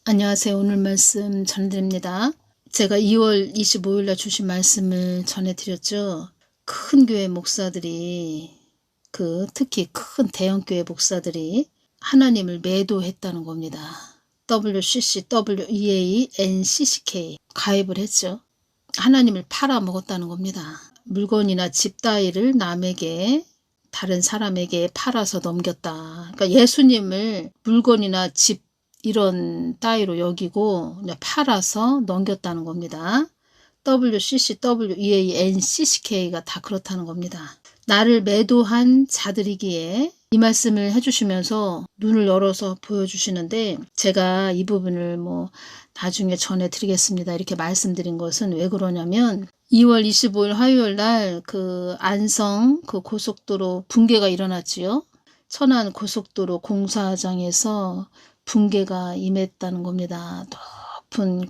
안녕하세요. 오늘 말씀 전해드립니다. 제가 2월 25일 날 주신 말씀을 전해드렸죠. 큰 교회 목사들이 특히 큰 대형교회 목사들이 하나님을 매도했다는 겁니다. WCC, WEA, NCCK 가입을 했죠. 하나님을 팔아먹었다는 겁니다. 물건이나 집 따위를 남에게 다른 사람에게 팔아서 넘겼다. 그러니까 예수님을 물건이나 집 이런 따위로 여기고 그냥 팔아서 넘겼다는 겁니다. WCC, WEA, NCCK가 다 그렇다는 겁니다. 나를 매도한 자들이기에 이 말씀을 해주시면서 눈을 열어서 보여주시는데, 제가 이 부분을 나중에 전해드리겠습니다 이렇게 말씀드린 것은 왜 그러냐면, 2월 25일 화요일 날 안성 고속도로 붕괴가 일어났지요. 천안 고속도로 공사장에서 붕괴가 임했다는 겁니다. 높은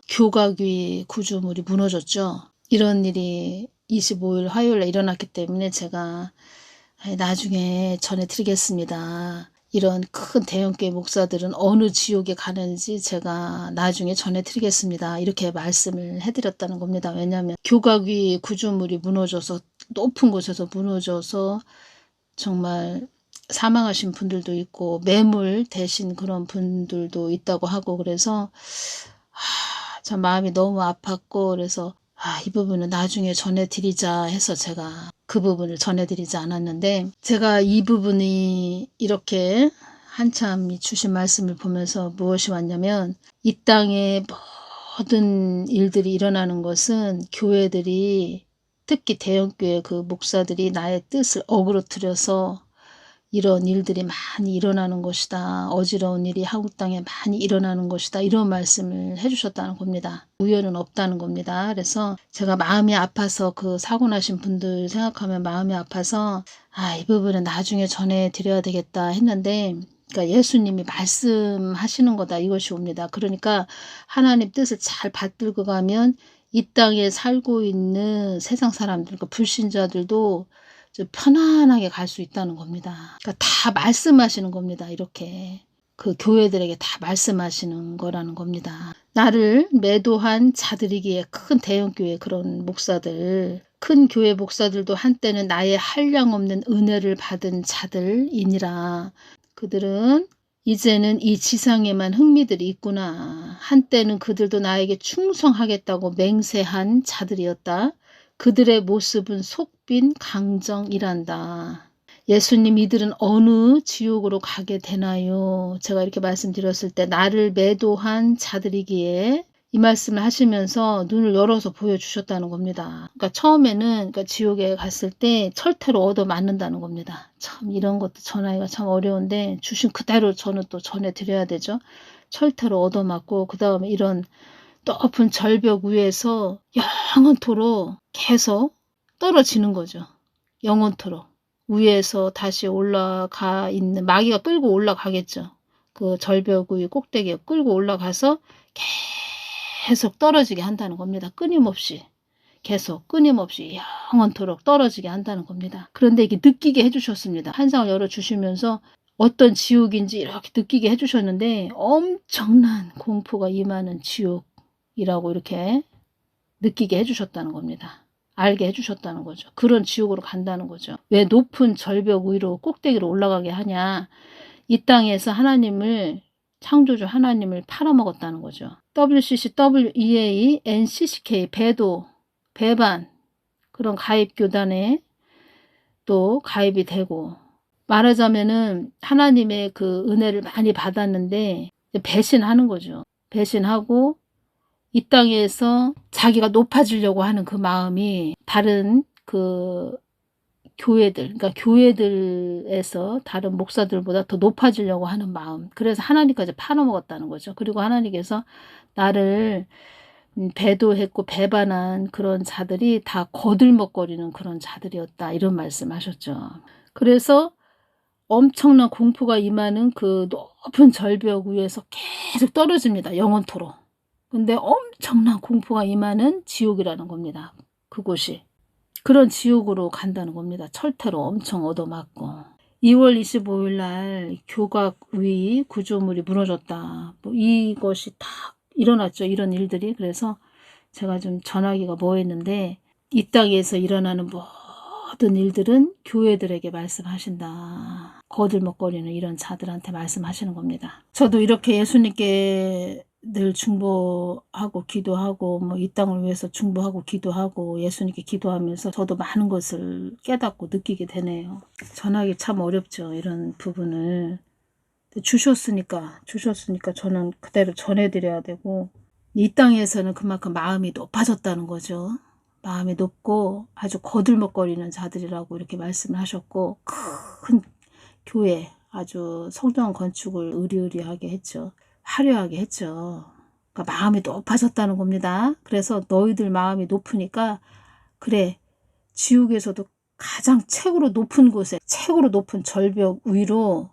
교각 위 구조물이 무너졌죠. 이런 일이 25일 화요일에 일어났기 때문에 제가 나중에 전해드리겠습니다. 이런 큰 대형교회 목사들은 어느 지옥에 가는지 제가 나중에 전해드리겠습니다. 이렇게 말씀을 해드렸다는 겁니다. 왜냐하면 교각 위 구조물이 무너져서 높은 곳에서 무너져서 정말 사망하신 분들도 있고 매물 되신 그런 분들도 있다고 하고, 그래서 참 마음이 너무 아팠고, 그래서 이 부분은 나중에 전해드리자 해서 제가 그 부분을 전해드리지 않았는데, 제가 이 부분이 이렇게 한참 주신 말씀을 보면서 무엇이 왔냐면, 이 땅에 모든 일들이 일어나는 것은 교회들이, 특히 대형교회 목사들이 나의 뜻을 어그러뜨려서 이런 일들이 많이 일어나는 것이다. 어지러운 일이 한국 땅에 많이 일어나는 것이다. 이런 말씀을 해주셨다는 겁니다. 우연은 없다는 겁니다. 그래서 제가 마음이 아파서 사고 나신 분들 생각하면 마음이 아파서 이 부분은 나중에 전해드려야 되겠다 했는데, 그러니까 예수님이 말씀하시는 거다 이것이 옵니다. 그러니까 하나님 뜻을 잘 받들고 가면 이 땅에 살고 있는 세상 사람들, 불신자들도 편안하게 갈 수 있다는 겁니다. 그러니까 다 말씀하시는 겁니다. 이렇게 교회들에게 다 말씀하시는 거라는 겁니다. 나를 매도한 자들이기에, 큰 대형교회 그런 목사들, 큰 교회 목사들도 한때는 나의 한량없는 은혜를 받은 자들이니라. 그들은 이제는 이 지상에만 흥미들이 있구나. 한때는 그들도 나에게 충성하겠다고 맹세한 자들이었다. 그들의 모습은 속빈 강정이란다. 예수님, 이들은 어느 지옥으로 가게 되나요? 제가 이렇게 말씀드렸을 때 나를 매도한 자들이기에 이 말씀을 하시면서 눈을 열어서 보여주셨다는 겁니다. 그러니까 처음에는 지옥에 갔을 때 철퇴로 얻어맞는다는 겁니다. 참 이런 것도 전하기가 참 어려운데 주신 그대로 저는 또 전해드려야 되죠. 철퇴로 얻어맞고 그 다음에 이런 높은 절벽 위에서 영원토록 계속 떨어지는 거죠. 영원토록. 위에서 다시 올라가 있는, 마귀가 끌고 올라가겠죠. 그 절벽 위 꼭대기에 끌고 올라가서 계속 떨어지게 한다는 겁니다. 끊임없이. 계속 끊임없이 영원토록 떨어지게 한다는 겁니다. 그런데 이게 느끼게 해주셨습니다. 한 상을 열어주시면서 어떤 지옥인지 이렇게 느끼게 해주셨는데, 엄청난 공포가 임하는 지옥이라고 이렇게 느끼게 해주셨다는 겁니다. 알게 해주셨다는 거죠. 그런 지옥으로 간다는 거죠. 왜 높은 절벽 위로 꼭대기로 올라가게 하냐. 이 땅에서 하나님을, 창조주 하나님을 팔아먹었다는 거죠. WCC, WEA, NCCK, 배도, 배반, 그런 가입 교단에 또 가입이 되고, 말하자면은 하나님의 은혜를 많이 받았는데 배신하는 거죠. 배신하고 이 땅에서 자기가 높아지려고 하는 그 마음이 다른 교회들, 그러니까 교회들에서 다른 목사들보다 더 높아지려고 하는 마음. 그래서 하나님까지 팔아먹었다는 거죠. 그리고 하나님께서 나를 배도했고 배반한 그런 자들이 다 거들먹거리는 그런 자들이었다. 이런 말씀하셨죠. 그래서 엄청난 공포가 임하는 높은 절벽 위에서 계속 떨어집니다. 영원토록. 근데 엄청난 공포가 임하는 지옥이라는 겁니다. 그곳이. 그런 지옥으로 간다는 겁니다. 철퇴로 엄청 얻어맞고. 2월 25일 날 교각위 구조물이 무너졌다. 뭐 이것이 다 일어났죠. 이런 일들이. 그래서 제가 좀 전하기가 뭐했는데 이 땅에서 일어나는 모든 일들은 교회들에게 말씀하신다. 거들먹거리는 이런 자들한테 말씀하시는 겁니다. 저도 이렇게 예수님께 늘 중보하고 기도하고 뭐 이 땅을 위해서 중보하고 기도하고 예수님께 기도하면서 저도 많은 것을 깨닫고 느끼게 되네요. 전하기 참 어렵죠. 이런 부분을. 주셨으니까 저는 그대로 전해드려야 되고 이 땅에서는 그만큼 마음이 높아졌다는 거죠. 마음이 높고 아주 거들먹거리는 자들이라고 이렇게 말씀을 하셨고 큰 교회 아주 성전 건축을 의리의리하게 했죠. 화려하게 했죠. 그러니까 마음이 높아졌다는 겁니다. 그래서 너희들 마음이 높으니까 그래 지옥에서도 가장 최고로 높은 곳에 최고로 높은 절벽 위로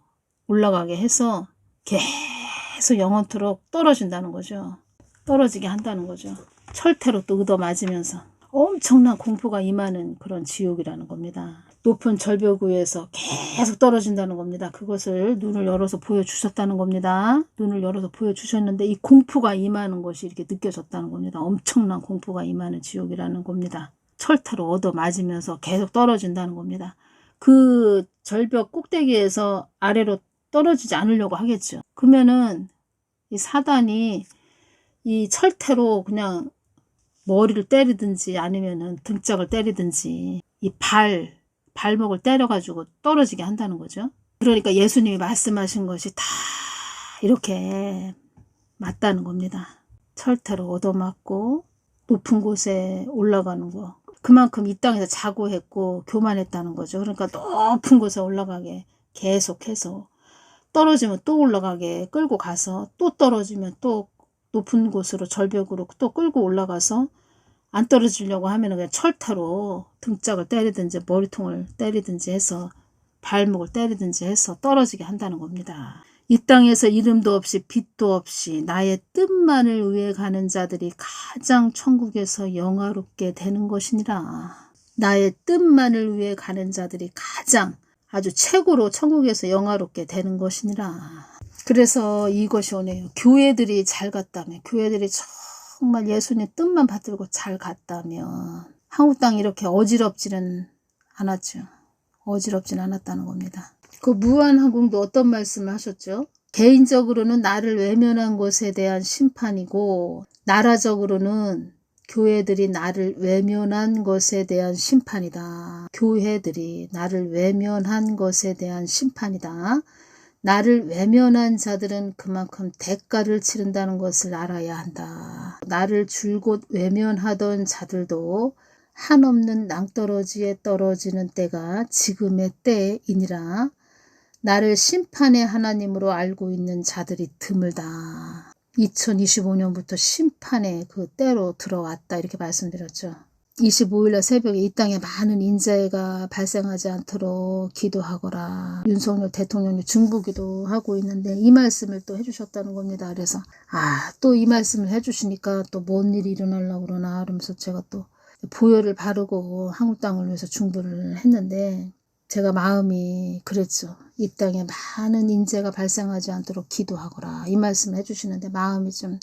올라가게 해서 계속 영원토록 떨어진다는 거죠. 떨어지게 한다는 거죠. 철퇴로 또 얻어맞으면서 엄청난 공포가 임하는 그런 지옥이라는 겁니다. 높은 절벽 위에서 계속 떨어진다는 겁니다. 그것을 눈을 열어서 보여주셨다는 겁니다. 눈을 열어서 보여주셨는데 이 공포가 임하는 것이 이렇게 느껴졌다는 겁니다. 엄청난 공포가 임하는 지옥이라는 겁니다. 철퇴로 얻어맞으면서 계속 떨어진다는 겁니다. 그 절벽 꼭대기에서 아래로 떨어지지 않으려고 하겠죠. 그러면은 이 사단이 이 철퇴로 그냥 머리를 때리든지 아니면은 등짝을 때리든지 이 발목을 때려가지고 떨어지게 한다는 거죠. 그러니까 예수님이 말씀하신 것이 다 이렇게 맞다는 겁니다. 철퇴로 얻어맞고 높은 곳에 올라가는 거. 그만큼 이 땅에서 자고했고 교만했다는 거죠. 그러니까 높은 곳에 올라가게 계속해서 떨어지면 또 올라가게 끌고 가서 또 떨어지면 또 높은 곳으로 절벽으로 또 끌고 올라가서 안 떨어지려고 하면 그냥 철퇴로 등짝을 때리든지 머리통을 때리든지 해서 발목을 때리든지 해서 떨어지게 한다는 겁니다. 이 땅에서 이름도 없이 빛도 없이 나의 뜻만을 위해 가는 자들이 가장 천국에서 영화롭게 되는 것이니라. 나의 뜻만을 위해 가는 자들이 가장 아주 최고로 천국에서 영화롭게 되는 것이니라. 그래서 이것이 오네요. 교회들이 잘 갔다면, 교회들이 정말 예수님 뜻만 받들고 잘 갔다면 한국 땅이 이렇게 어지럽지는 않았죠. 어지럽진 않았다는 겁니다. 그 무한항공도 어떤 말씀을 하셨죠? 개인적으로는 나를 외면한 것에 대한 심판이고 나라적으로는 교회들이 나를 외면한 것에 대한 심판이다. 교회들이 나를 외면한 것에 대한 심판이다. 나를 외면한 자들은 그만큼 대가를 치른다는 것을 알아야 한다. 나를 줄곧 외면하던 자들도 한없는 낭떠러지에 떨어지는 때가 지금의 때이니라. 나를 심판의 하나님으로 알고 있는 자들이 드물다. 2025년부터 심판의 그 때로 들어왔다 이렇게 말씀드렸죠. 25일날 새벽에 이 땅에 많은 인재가 발생하지 않도록 기도하거라. 윤석열 대통령이 중보기도 하고 있는데 이 말씀을 또 해주셨다는 겁니다. 그래서 또 이 말씀을 해주시니까 또 뭔 일이 일어나려고 그러나 그러면서 제가 또 보혈을 바르고 한국 땅을 위해서 중보를 했는데 제가 마음이 그랬죠. 이 땅에 많은 인재가 발생하지 않도록 기도하거라. 이 말씀을 해주시는데 마음이 좀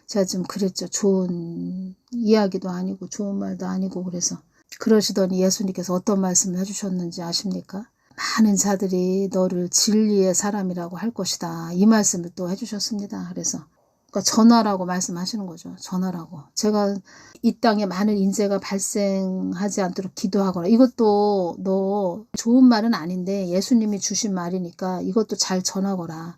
제가 좀 그랬죠. 좋은 이야기도 아니고 좋은 말도 아니고 그래서 그러시더니 예수님께서 어떤 말씀을 해주셨는지 아십니까? 많은 자들이 너를 진리의 사람이라고 할 것이다. 이 말씀을 또 해주셨습니다. 그래서 그러니까 전하라고 말씀하시는 거죠. 전하라고. 제가 이 땅에 많은 인재가 발생하지 않도록 기도하거라. 이것도 너 좋은 말은 아닌데 예수님이 주신 말이니까 이것도 잘 전하거라.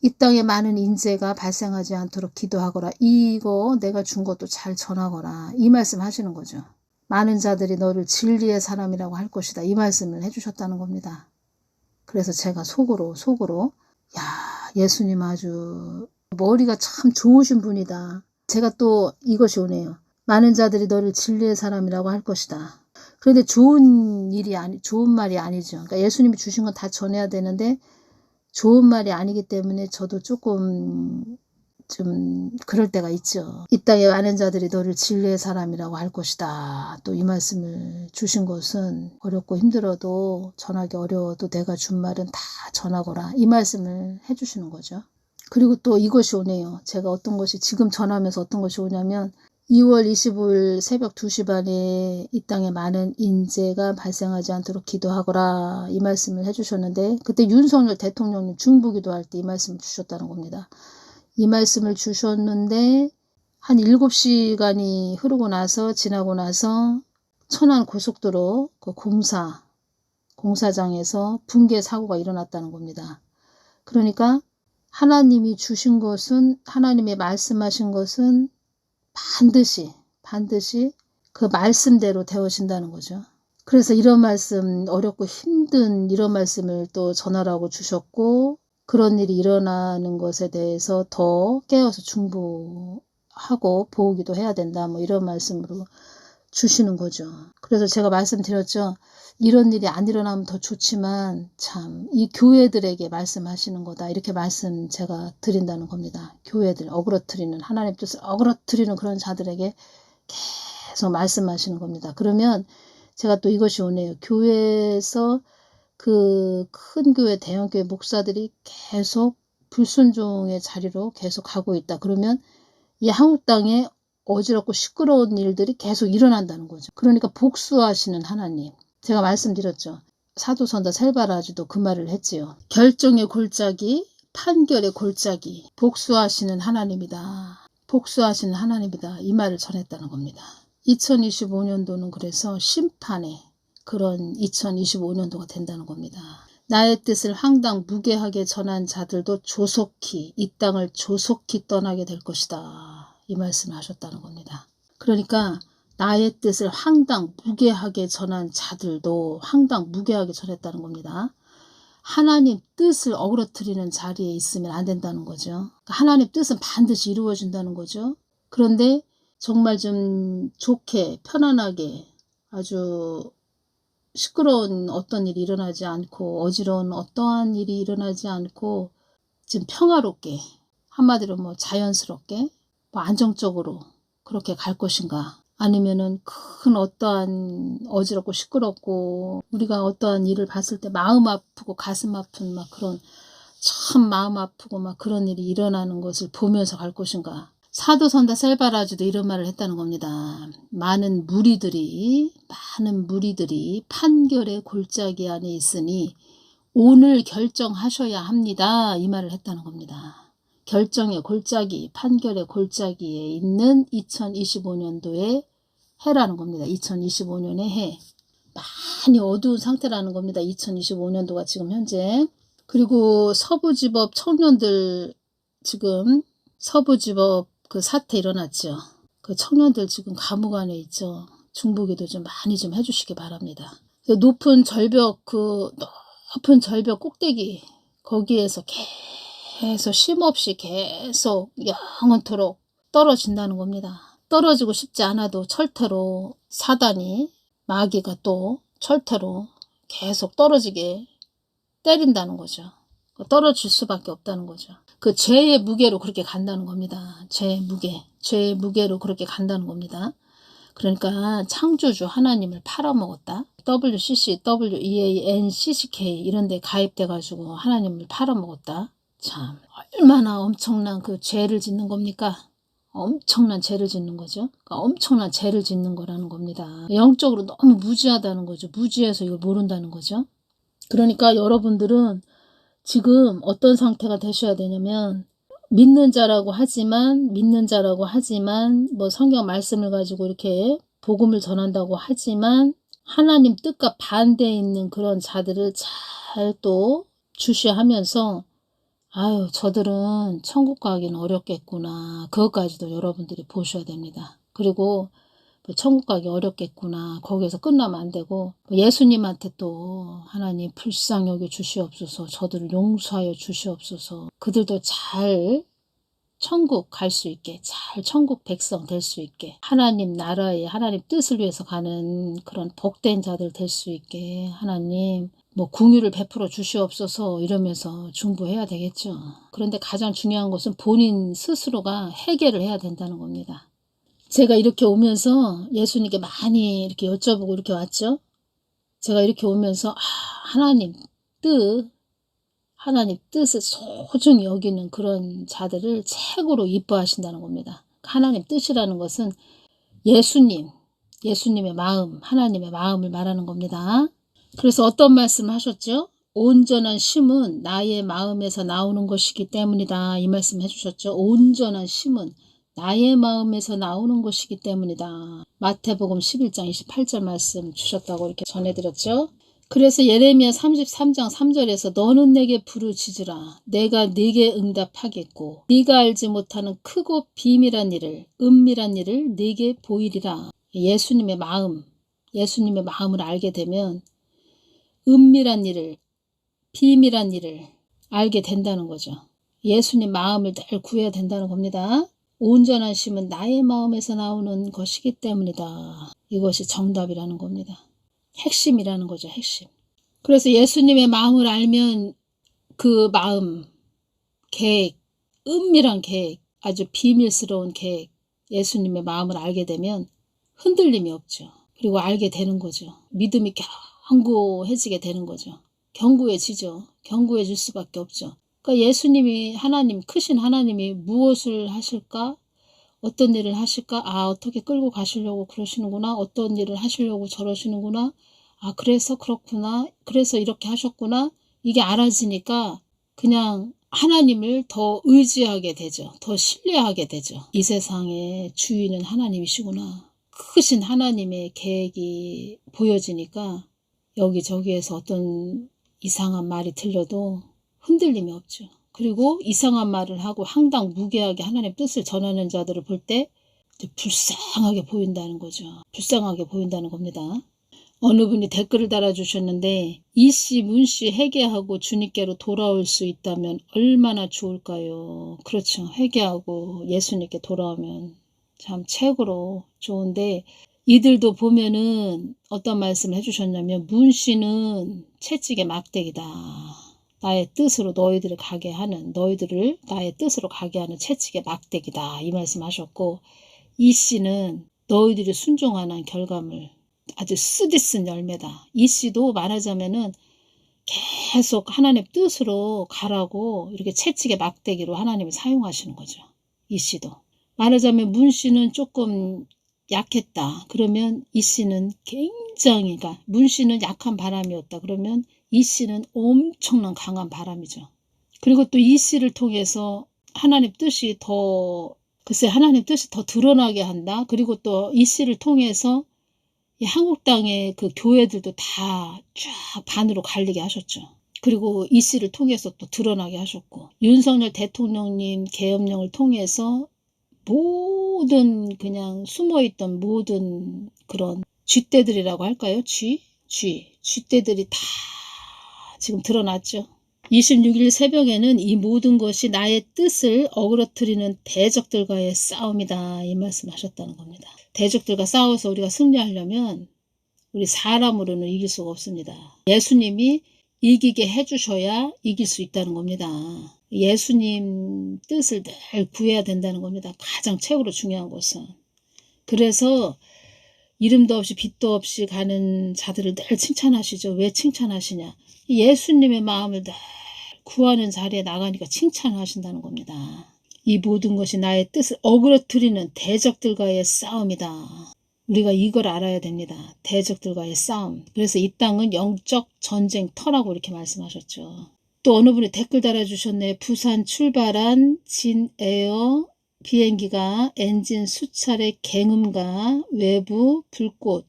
이 땅에 많은 인재가 발생하지 않도록 기도하거라. 이거 내가 준 것도 잘 전하거라. 이 말씀 하시는 거죠. 많은 자들이 너를 진리의 사람이라고 할 것이다. 이 말씀을 해주셨다는 겁니다. 그래서 제가 속으로 야 예수님 아주 머리가 참 좋으신 분이다. 제가 또 이것이 오네요. 많은 자들이 너를 진리의 사람이라고 할 것이다. 그런데 좋은 말이 아니죠. 그러니까 예수님이 주신 건 다 전해야 되는데 좋은 말이 아니기 때문에 저도 조금 좀 그럴 때가 있죠. 이 땅에 많은 자들이 너를 진리의 사람이라고 할 것이다. 또 이 말씀을 주신 것은 어렵고 힘들어도 전하기 어려워도 내가 준 말은 다 전하거라. 이 말씀을 해주시는 거죠. 그리고 또 이것이 오네요. 제가 어떤 것이 지금 전하면서 어떤 것이 오냐면 2월 25일 새벽 2시 반에 이 땅에 많은 인재가 발생하지 않도록 기도하거라. 이 말씀을 해주셨는데 그때 윤석열 대통령님 중부기도할 때 이 말씀을 주셨다는 겁니다. 이 말씀을 주셨는데 한 7시간이 지나고 나서 천안 고속도로 그 공사장에서 붕괴 사고가 일어났다는 겁니다. 그러니까 하나님이 주신 것은, 하나님이 말씀하신 것은 반드시 그 말씀대로 되어진다는 거죠. 그래서 이런 말씀, 어렵고 힘든 이런 말씀을 또 전하라고 주셨고, 그런 일이 일어나는 것에 대해서 더 깨어서 중보하고 보호기도 해야 된다. 뭐 이런 말씀으로 주시는 거죠. 그래서 제가 말씀드렸죠. 이런 일이 안 일어나면 더 좋지만 참 이 교회들에게 말씀하시는 거다. 이렇게 말씀 제가 드린다는 겁니다. 교회들, 어그러뜨리는, 하나님 뜻을 어그러뜨리는 그런 자들에게 계속 말씀하시는 겁니다. 그러면 제가 또 이것이 오네요. 교회에서 그 큰 교회, 대형 교회 목사들이 계속 불순종의 자리로 계속 가고 있다. 그러면 이 한국 땅에 어지럽고 시끄러운 일들이 계속 일어난다는 거죠. 그러니까 복수하시는 하나님. 제가 말씀드렸죠. 사도선자 셀바라주도 그 말을 했지요. 결정의 골짜기, 판결의 골짜기, 복수하시는 하나님이다. 복수하시는 하나님이다. 이 말을 전했다는 겁니다. 2025년도는 그래서 심판의 그런 2025년도가 된다는 겁니다. 나의 뜻을 황당 무계하게 전한 자들도 조속히 이 땅을 조속히 떠나게 될 것이다. 이 말씀을 하셨다는 겁니다. 그러니까 나의 뜻을 황당 무계하게 전한 자들도 황당 무계하게 전했다는 겁니다. 하나님 뜻을 어그러뜨리는 자리에 있으면 안 된다는 거죠. 그러니까 하나님 뜻은 반드시 이루어진다는 거죠. 그런데 정말 좀 좋게 편안하게 아주 시끄러운 어떤 일이 일어나지 않고 어지러운 어떠한 일이 일어나지 않고 지금 평화롭게 한마디로 뭐 자연스럽게 뭐 안정적으로 그렇게 갈 것인가, 아니면은 큰 어떠한 어지럽고 시끄럽고 우리가 어떠한 일을 봤을 때 마음 아프고 가슴 아픈 막 그런 참 마음 아프고 막 그런 일이 일어나는 것을 보면서 갈 것인가. 사도선자 셀바라주도 이런 말을 했다는 겁니다. 많은 무리들이 판결의 골짜기 안에 있으니 오늘 결정하셔야 합니다. 이 말을 했다는 겁니다. 결정의 골짜기, 판결의 골짜기에 있는 2025년도의 해라는 겁니다. 2025년의 해. 많이 어두운 상태라는 겁니다. 2025년도가 지금 현재. 그리고 서부지법 청년들 지금 서부지법 그 사태 일어났죠. 그 청년들 지금 감옥 안에 있죠. 중보기도 좀 많이 좀 해주시기 바랍니다. 높은 절벽 꼭대기 거기에서 계속 쉼없이 계속 영원토록 떨어진다는 겁니다. 떨어지고 싶지 않아도 철퇴로 사단이 마귀가 또 철퇴로 계속 떨어지게 때린다는 거죠. 떨어질 수밖에 없다는 거죠. 그 죄의 무게로 그렇게 간다는 겁니다. 죄의 무게로 그렇게 간다는 겁니다. 그러니까 창조주 하나님을 팔아먹었다. WCC, WEANCCK 이런 데 가입돼가지고 하나님을 팔아먹었다. 참 얼마나 엄청난 그 죄를 짓는 겁니까? 엄청난 죄를 짓는 거죠. 그러니까 엄청난 죄를 짓는 거라는 겁니다. 영적으로 너무 무지하다는 거죠. 무지해서 이걸 모른다는 거죠. 그러니까 여러분들은 지금 어떤 상태가 되셔야 되냐면 믿는 자라고 하지만 뭐 성경 말씀을 가지고 이렇게 복음을 전한다고 하지만 하나님 뜻과 반대에 있는 그런 자들을 잘 또 주시하면서 아유 저들은 천국 가기는 어렵겠구나. 그것까지도 여러분들이 보셔야 됩니다. 그리고 천국 가기 어렵겠구나. 거기에서 끝나면 안 되고 예수님한테 또 하나님 불쌍히 여겨 주시옵소서. 저들을 용서하여 주시옵소서. 그들도 잘 천국 갈 수 있게, 잘 천국 백성 될 수 있게, 하나님 나라에 하나님 뜻을 위해서 가는 그런 복된 자들 될 수 있게 하나님 뭐 궁유를 베풀어 주시옵소서 이러면서 중보해야 되겠죠. 그런데 가장 중요한 것은 본인 스스로가 해결을 해야 된다는 겁니다. 제가 이렇게 오면서 예수님께 많이 이렇게 여쭤보고 이렇게 왔죠. 제가 이렇게 오면서 하나님 뜻을 소중히 여기는 그런 자들을 최고로 이뻐하신다는 겁니다. 하나님 뜻이라는 것은 예수님의 마음, 하나님의 마음을 말하는 겁니다. 그래서 어떤 말씀을 하셨죠? 온전한 쉼은 나의 마음에서 나오는 것이기 때문이다. 이 말씀 해주셨죠. 온전한 쉼은 나의 마음에서 나오는 것이기 때문이다. 마태복음 11장 28절 말씀 주셨다고 이렇게 전해드렸죠. 그래서 예레미야 33장 3절에서 너는 내게 부르짖으라. 내가 네게 응답하겠고 네가 알지 못하는 크고 비밀한 일을 은밀한 일을 네게 보이리라. 예수님의 마음을 알게 되면 은밀한 일을 비밀한 일을 알게 된다는 거죠. 예수님 마음을 늘 구해야 된다는 겁니다. 온전한 쉼은 나의 마음에서 나오는 것이기 때문이다. 이것이 정답이라는 겁니다. 핵심이라는 거죠. 핵심. 그래서 예수님의 마음을 알면 그 마음, 계획, 은밀한 계획, 아주 비밀스러운 계획, 예수님의 마음을 알게 되면 흔들림이 없죠. 그리고 알게 되는 거죠. 믿음이 견고해지게 되는 거죠. 견고해지죠. 견고해질 수밖에 없죠. 그러니까 예수님이 크신 하나님이 무엇을 하실까? 어떤 일을 하실까? 어떻게 끌고 가시려고 그러시는구나. 어떤 일을 하시려고 저러시는구나. 그래서 그렇구나. 그래서 이렇게 하셨구나. 이게 알아지니까 그냥 하나님을 더 의지하게 되죠. 더 신뢰하게 되죠. 이 세상의 주인은 하나님이시구나. 크신 하나님의 계획이 보여지니까 여기저기에서 어떤 이상한 말이 들려도 흔들림이 없죠. 그리고 이상한 말을 하고 황당무계하게 하나님의 뜻을 전하는 자들을 볼 때 불쌍하게 보인다는 거죠. 불쌍하게 보인다는 겁니다. 어느 분이 댓글을 달아주셨는데 이씨 문씨 회개하고 주님께로 돌아올 수 있다면 얼마나 좋을까요? 그렇죠. 회개하고 예수님께 돌아오면 참 최고로 좋은데 이들도 보면은 어떤 말씀을 해주셨냐면 문씨는 채찍의 막대기다. 나의 뜻으로 너희들을 나의 뜻으로 가게 하는 채찍의 막대기다. 이 말씀하셨고 이씨는 너희들이 순종하는 결과물 아주 쓰디쓴 열매다. 이씨도 말하자면은 계속 하나님 뜻으로 가라고 이렇게 채찍의 막대기로 하나님을 사용하시는 거죠. 이씨도. 말하자면 문씨는 조금 약했다. 그러면 이씨는 굉장히, 그러니까 문씨는 약한 바람이었다. 그러면 이씨는 엄청난 강한 바람이죠. 그리고 또 이씨를 통해서 하나님 뜻이 더 드러나게 한다. 그리고 또 이씨를 통해서 이 한국 땅의 그 교회들도 다 쫙 반으로 갈리게 하셨죠. 그리고 이씨를 통해서 또 드러나게 하셨고 윤석열 대통령님 계엄령을 통해서 모든 그냥 숨어있던 모든 그런 쥐떼들이라고 할까요? 쥐떼들이 다 지금 드러났죠. 26일 새벽에는 이 모든 것이 나의 뜻을 어그러뜨리는 대적들과의 싸움이다. 이 말씀하셨다는 겁니다. 대적들과 싸워서 우리가 승리하려면 우리 사람으로는 이길 수가 없습니다. 예수님이 이기게 해주셔야 이길 수 있다는 겁니다. 예수님 뜻을 늘 구해야 된다는 겁니다. 가장 최고로 중요한 것은. 그래서 이름도 없이 빛도 없이 가는 자들을 늘 칭찬하시죠. 왜 칭찬하시냐? 예수님의 마음을 늘 구하는 자리에 나가니까 칭찬을 하신다는 겁니다. 이 모든 것이 나의 뜻을 어그러뜨리는 대적들과의 싸움이다. 우리가 이걸 알아야 됩니다. 대적들과의 싸움. 그래서 이 땅은 영적 전쟁터라고 이렇게 말씀하셨죠. 또 어느 분이 댓글 달아주셨네. 부산 출발한 진에어 비행기가 엔진 수차례 갱음과 외부 불꽃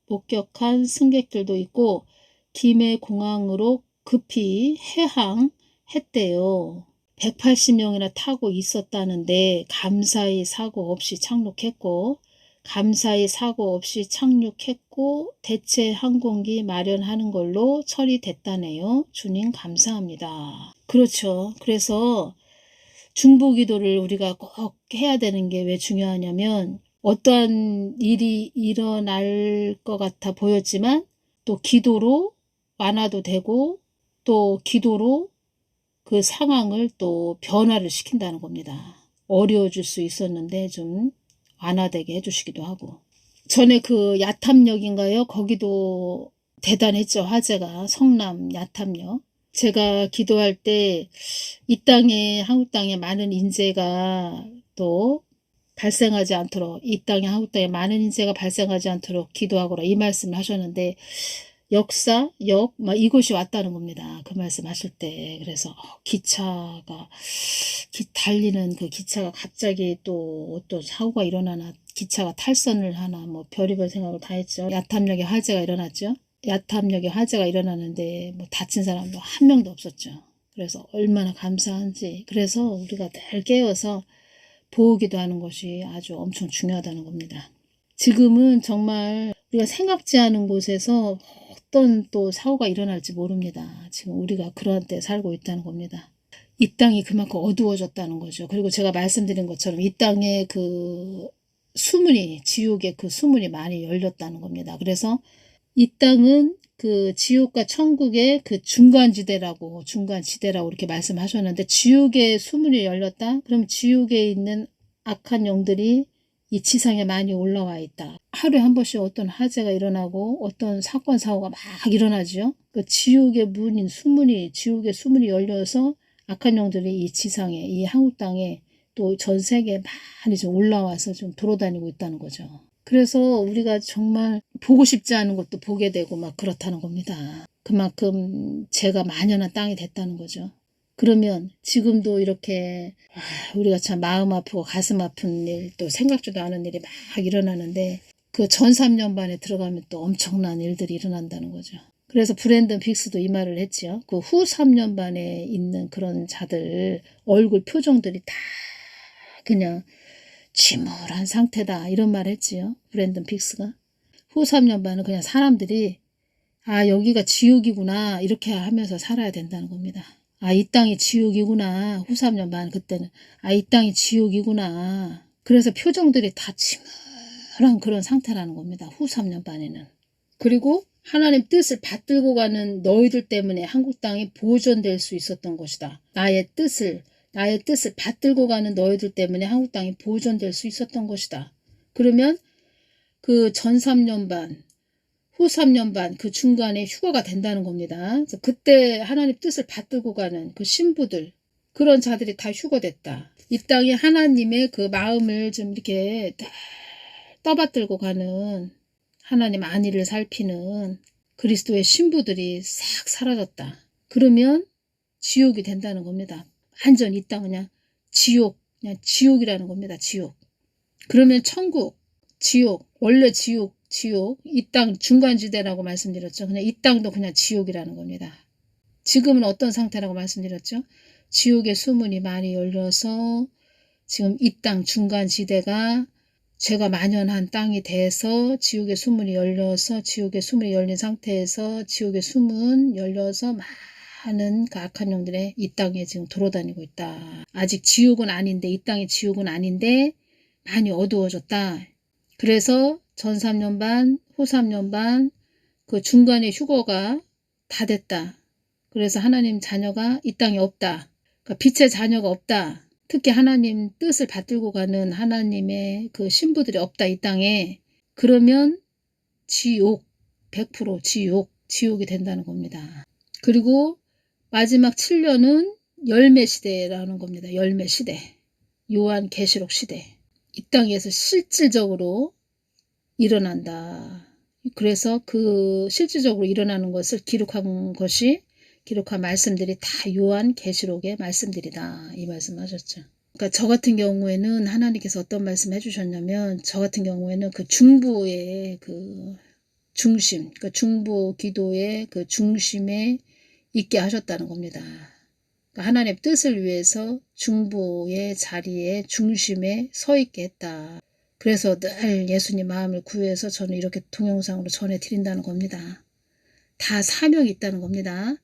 목격한 승객들도 있고 김해 공항으로 급히 해항했대요. 180명이나 타고 있었다는데 감사히 사고 없이 착륙했고 대체 항공기 마련하는 걸로 처리됐다네요. 주님 감사합니다. 그렇죠. 그래서 중보기도를 우리가 꼭 해야 되는 게 왜 중요하냐면 어떠한 일이 일어날 것 같아 보였지만 또 기도로 완화도 되고 또 기도로 그 상황을 또 변화를 시킨다는 겁니다. 어려워질 수 있었는데 좀 완화되게 해주시기도 하고. 전에 그 야탐역인가요? 거기도 대단했죠. 화재가. 성남 야탐역. 제가 기도할 때 이 땅에, 한국 땅에 많은 인재가 또 발생하지 않도록, 이 땅에, 한국 땅에 많은 인재가 발생하지 않도록 기도하거라, 이 말씀을 하셨는데, 막 이곳이 왔다는 겁니다. 그 말씀 하실 때. 그래서 기차가, 달리는 그 기차가 갑자기 또 사고가 일어나나, 기차가 탈선을 하나, 뭐 별의별 생각을 다 했죠. 야탐역에 화재가 일어났죠. 야탐역에 화재가 일어나는데 뭐 다친 사람도 한 명도 없었죠. 그래서 얼마나 감사한지. 그래서 우리가 늘 깨워서 보호기도 하는 것이 아주 엄청 중요하다는 겁니다. 지금은 정말 우리가 생각지 않은 곳에서 어떤 또 사고가 일어날지 모릅니다. 지금 우리가 그런 때 살고 있다는 겁니다. 이 땅이 그만큼 어두워졌다는 거죠. 그리고 제가 말씀드린 것처럼 이 땅에 그 수문이, 지옥의 그 수문이 많이 열렸다는 겁니다. 그래서 이 땅은 그 지옥과 천국의 그 중간지대라고 이렇게 말씀하셨는데, 지옥의 수문이 열렸다? 그럼 지옥에 있는 악한 영들이 이 지상에 많이 올라와 있다. 하루에 한 번씩 어떤 화재가 일어나고 어떤 사건 사고가 막 일어나죠. 그 지옥의 지옥의 수문이 열려서 악한 영들이 이 지상에, 이 한국 땅에 또 전 세계에 많이 좀 올라와서 좀 돌아다니고 있다는 거죠. 그래서 우리가 정말 보고 싶지 않은 것도 보게 되고 막 그렇다는 겁니다. 그만큼 죄가 만연한 땅이 됐다는 거죠. 그러면 지금도 이렇게 우리가 참 마음 아프고 가슴 아픈 일, 또 생각지도 않은 일이 막 일어나는데, 그 전 3년반에 들어가면 또 엄청난 일들이 일어난다는 거죠. 그래서 브랜든 빅스도 이 말을 했지요. 그 후 3년반에 있는 그런 자들 얼굴 표정들이 다 그냥 침울한 상태다, 이런 말 했지요. 브랜든 빅스가. 후 3년반은 그냥 사람들이 여기가 지옥이구나 이렇게 하면서 살아야 된다는 겁니다. 이 땅이 지옥이구나. 후 3년반 그때는 이 땅이 지옥이구나. 그래서 표정들이 다 침울한 그런 상태라는 겁니다. 후 3년반에는. 그리고 하나님 뜻을 받들고 가는 너희들 때문에 한국 땅이 보존될 수 있었던 것이다. 나의 뜻을 받들고 가는 너희들 때문에 한국 땅이 보존될 수 있었던 것이다. 그러면 그 전 3년반, 후 3년반 그 중간에 휴가가 된다는 겁니다. 그래서 그때 하나님 뜻을 받들고 가는 그 신부들, 그런 자들이 다 휴가됐다. 이 땅에 하나님의 그 마음을 좀 이렇게 떠받들고 가는, 하나님 안위를 살피는 그리스도의 신부들이 싹 사라졌다. 그러면 지옥이 된다는 겁니다. 완전 이 땅 그냥 지옥이라는 겁니다. 지옥. 그러면 천국, 지옥, 원래 지옥, 이 땅 중간지대라고 말씀드렸죠. 그냥 이 땅도 그냥 지옥이라는 겁니다. 지금은 어떤 상태라고 말씀드렸죠? 지옥의 수문이 많이 열려서 지금 이 땅 중간지대가 죄가 만연한 땅이 돼서 지옥의 수문이 열려서, 지옥의 수문이 열린 상태에서 지옥의 수문 열려서 많은 그 악한 영들의 이 땅에 지금 돌아다니고 있다. 아직 지옥은 아닌데, 이 땅이 지옥은 아닌데 많이 어두워졌다. 그래서 전 3년 반, 후 3년 반, 그 중간에 휴거가 다 됐다. 그래서 하나님 자녀가 이 땅에 없다. 그러니까 빛의 자녀가 없다. 특히 하나님 뜻을 받들고 가는 하나님의 그 신부들이 없다, 이 땅에. 그러면 지옥, 100% 지옥이 된다는 겁니다. 그리고 마지막 7년은 열매 시대라는 겁니다. 열매 시대. 요한 계시록 시대. 이 땅에서 실질적으로 일어난다. 그래서 그 실질적으로 일어나는 것을 기록한 말씀들이 다 요한 계시록의 말씀들이다, 이 말씀하셨죠. 그러니까 저 같은 경우에는 하나님께서 어떤 말씀 해주셨냐면, 저 같은 경우에는 그 중보의 그 중심, 그 중보 기도의 그 중심에 있게 하셨다는 겁니다. 그러니까 하나님의 뜻을 위해서 중보의 자리에 중심에 서 있게 했다. 그래서 늘 예수님 마음을 구해서 저는 이렇게 동영상으로 전해드린다는 겁니다. 다 사명이 있다는 겁니다.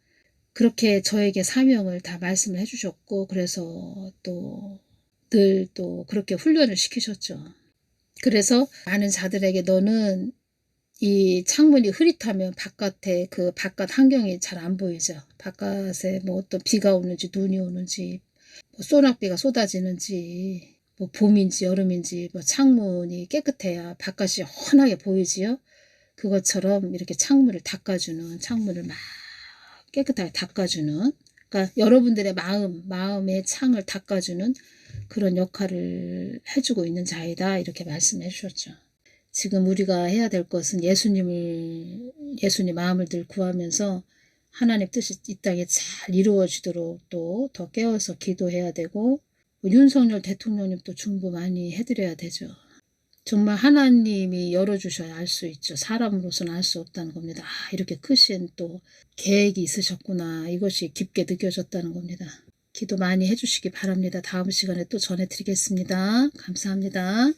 그렇게 저에게 사명을 다 말씀을 해주셨고, 그래서 늘 그렇게 훈련을 시키셨죠. 그래서 많은 자들에게 너는 이 창문이 흐릿하면 바깥에 그 바깥 환경이 잘 안 보이죠. 바깥에 뭐 또 비가 오는지 눈이 오는지 뭐 소낙비가 쏟아지는지 뭐 봄인지 여름인지 뭐 창문이 깨끗해야 바깥이 훤하게 보이지요. 그것처럼 이렇게 창문을 닦아주는, 창문을 막 깨끗하게 닦아주는, 그러니까 여러분들의 마음의 창을 닦아주는 그런 역할을 해주고 있는 자이다, 이렇게 말씀해 주셨죠. 지금 우리가 해야 될 것은 예수님 마음을 늘 구하면서 하나님 뜻이 이 땅에 잘 이루어지도록 또 더 깨어서 기도해야 되고, 윤석열 대통령님도 중보 많이 해드려야 되죠. 정말 하나님이 열어주셔야 알 수 있죠. 사람으로서는 알 수 없다는 겁니다. 아, 이렇게 크신 또 계획이 있으셨구나. 이것이 깊게 느껴졌다는 겁니다. 기도 많이 해주시기 바랍니다. 다음 시간에 또 전해드리겠습니다. 감사합니다.